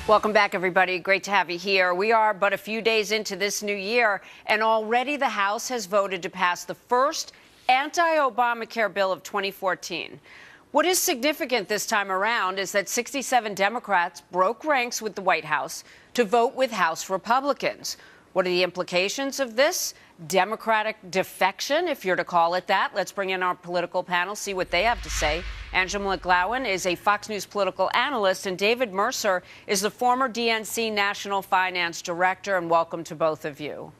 Welcome back, everybody. Great to have you here. We are but a few days into this new year, and already the House has voted to pass the first anti-Obamacare bill of 2014. What is significant this time around is that 67 Democrats broke ranks with the White House to vote with House Republicans. What are the implications of this? Democratic defection, if you're to call it that. Let's bring in our political panel, see what they have to say. Angela McGlowan is a Fox News political analyst, and David Mercer is the former DNC National Finance Director. And welcome to both of you.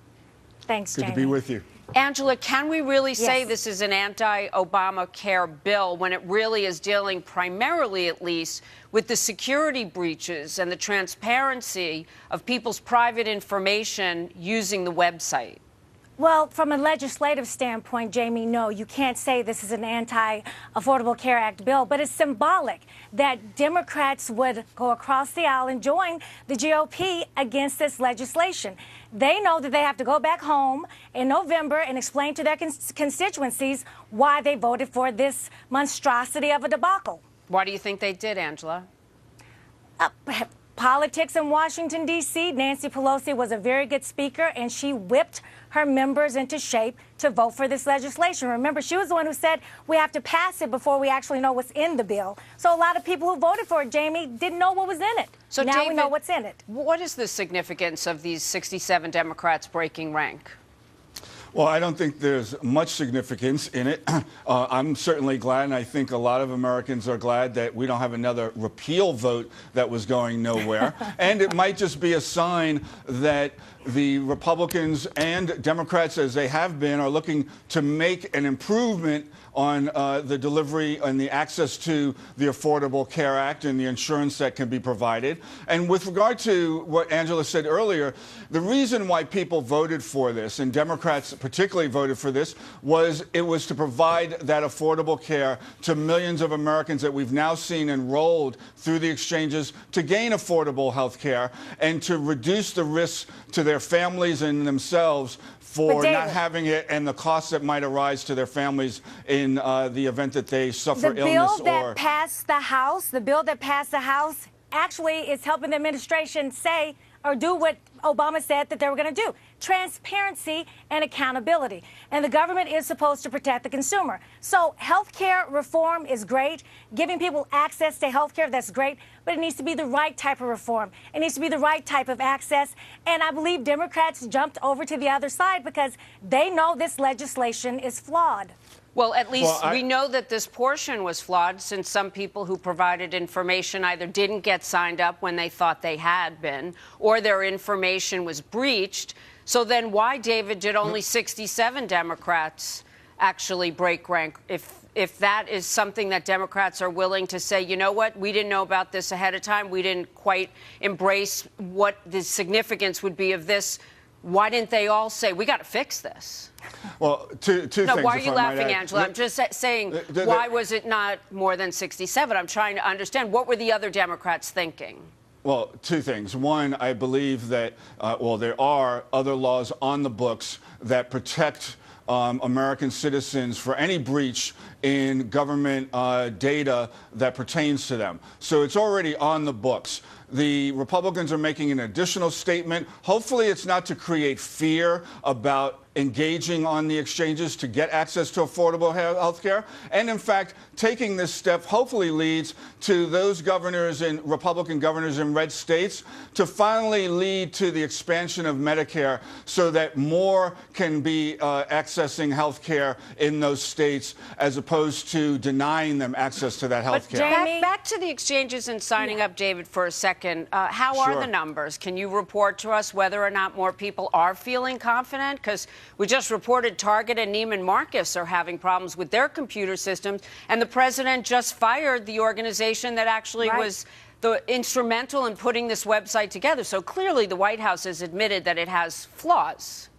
Thanks, Jamie. Good to be with you. Angela, can we really say Yes. this is an anti-Obamacare bill when it really is dealing primarily, at least, with the security breaches and the transparency of people's private information using the website? Well, from a legislative standpoint, Jamie, no, you can't say this is an anti-Affordable Care Act bill, but it's symbolic that Democrats would go across the aisle and join the GOP against this legislation. They know that they have to go back home in November and explain to their constituencies why they voted for this monstrosity of a debacle. Why do you think they did, Angela? Politics in Washington, D.C. Nancy Pelosi was a very good speaker, and she whipped her members into shape to vote for this legislation. Remember, she was the one who said we have to pass it before we actually know what's in the bill. So a lot of people who voted for it, Jamie, didn't know what was in it. So now we know what's in it. What is the significance of these 67 Democrats breaking rank? Well, I don't think there's much significance in it. I'm certainly glad, and I think a lot of Americans are glad that we don't have another repeal vote that was going nowhere. And it might just be a sign that the Republicans and Democrats, as they have been, are looking to make an improvement on the delivery and the access to the Affordable Care Act and the insurance that can be provided. And with regard to what Angela said earlier, the reason why people voted for this, and Democrats particularly voted for this, was it was to provide that affordable care to millions of Americans that we've now seen enrolled through the exchanges to gain affordable health care and to reduce the risks to their families and themselves for not having it and the costs that might arise to their families in the event that they suffer illness. The bill that passed the House, actually is helping the administration say or do what Obama said that they were going to do. Transparency and accountability. And the government is supposed to protect the consumer. So health care reform is great. Giving people access to health care, that's great. But it needs to be the right type of reform. It needs to be the right type of access. And I believe Democrats jumped over to the other side because they know this legislation is flawed. Well, at least we know that this portion was flawed, since some people who provided information either didn't get signed up when they thought they had been, or their information was breached. So then why, David, did only 67 Democrats actually break rank? If that is something that Democrats are willing to say, you know what, we didn't know about this ahead of time, we didn't quite embrace what the significance would be of this, why didn't they all say, we got to fix this? Well, two things. No, why are you laughing, Angela? I'm just saying, why was it not more than 67? I'm trying to understand. What were the other Democrats thinking? Well, two things. One, I believe that, there are other laws on the books that protect American citizens for any breach in government data that pertains to them. So it's already on the books. The Republicans are making an additional statement. Hopefully it's not to create fear about engaging on the exchanges to get access to affordable health care. And in fact, taking this step hopefully leads to those governors and Republican governors in red states to finally lead to the expansion of Medicare so that more can be accessing health care in those states as opposed to denying them access to that health care. Back to the exchanges and signing up, David, for a second. How are the numbers? Can you report to us whether or not more people are feeling confident? Because we just reported Target and Neiman Marcus are having problems with their computer systems, and the president just fired the organization that actually was the instrumental in putting this website together. So clearly the White House has admitted that it has flaws.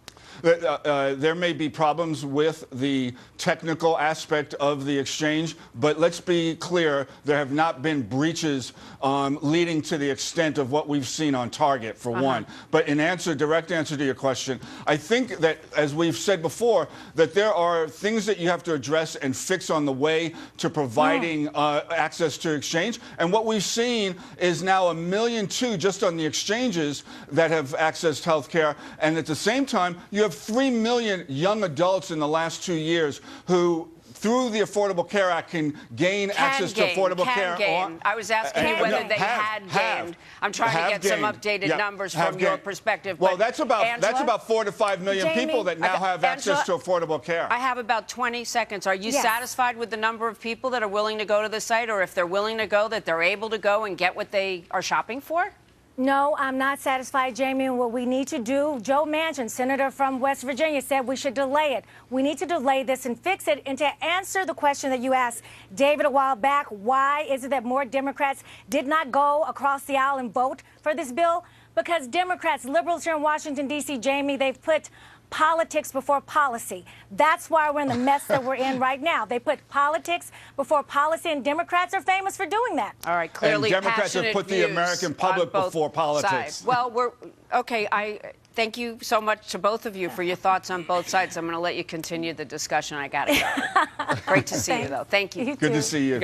There may be problems with the technical aspect of the exchange, but let's be clear, there have not been breaches leading to the extent of what we've seen on Target, for one. But in direct answer to your question, I think that, as we've said before, that there are things that you have to address and fix on the way to providing access to exchange. And what we've seen is now 1.2 million just on the exchanges that have accessed health care. And at the same time, you have 3 million young adults in the last 2 years who, through the Affordable Care Act, can gain access to affordable care. I was asking you whether they had gained. I'm trying to get some updated numbers from your perspective. Well, that's about 4 to 5 million people that now have access to affordable care. I have about 20 seconds. Are you satisfied with the number of people that are willing to go to the site, or if they're willing to go, that they're able to go and get what they are shopping for? No, I'm not satisfied, Jamie. And what we need to do, Joe Manchin, Senator from West Virginia, said we should delay it. We need to delay this and fix it. And to answer the question that you asked, David, a while back, why is it that more Democrats did not go across the aisle and vote for this bill? Because Democrats, liberals here in Washington, D.C., Jamie, they've put politics before policy. That's why we're in the mess that we're in right now. They put politics before policy, and Democrats are famous for doing that. All right, clearly and Democrats have put the American public before politics. Sides. Well, I thank you so much to both of you for your thoughts on both sides. I'm going to let you continue the discussion. I got to go. Great to see you, though. Thank you. Good to see you.